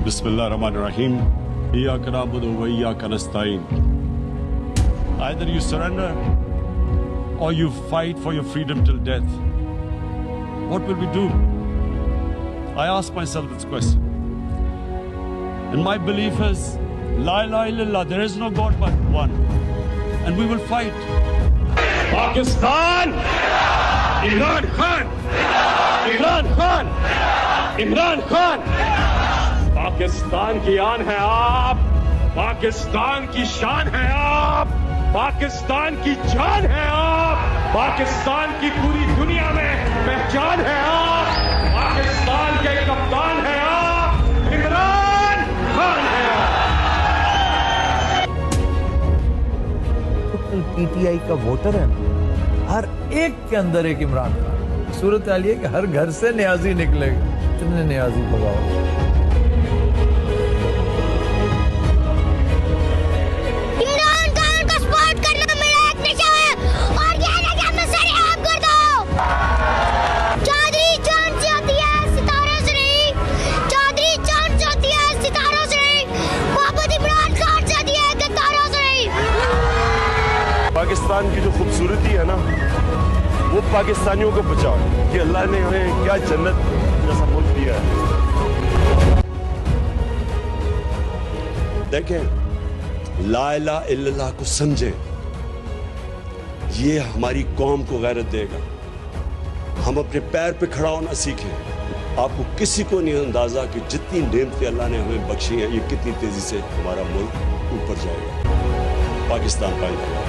Bismillahirrahmanirrahim. Iyyaka na'budu wa iyyaka nasta'in. Either you surrender or you fight for your freedom till death. What will we do? I ask myself this question. And my belief is, La ilaha illallah, there is no God but one. And we will fight. Pakistan! Imran Khan! Imran Khan! Imran Khan! Pakistan की आन है आप, पाकिस्तान की शान है आप, पाकिस्तान की जान है आप, पाकिस्तान की पूरी दुनिया में पहचान है आप, पाकिस्तान के कप्तान है आप, इमरान खान है आप। पीटीआई का वोटर है, हर एक के अंदर एक इमरान खान। सूरत हाल ये कि हर घर से न्याजी निकलेगा, इतने न्याजी भगाओ। पाकिस्तान की जो खूबसूरती है ना, वो पाकिस्तानियों को बचाओ कि अल्लाह ने हमें क्या जन्नत जैसा मुल्क दिया है। देखें, ला इलाहा इल्लल्लाह को समझें, ये हमारी कौम को गैरत देगा। हम अपने पैर पे खड़ा होना सीखें। आपको किसी को नहीं अंदाजा कि जितनी नेमतें अल्लाह ने हमें बख्शी हैं, ये कितनी तेजी से हमारा मुल्क ऊपर जाएगा। पाकिस्तान पाएगा।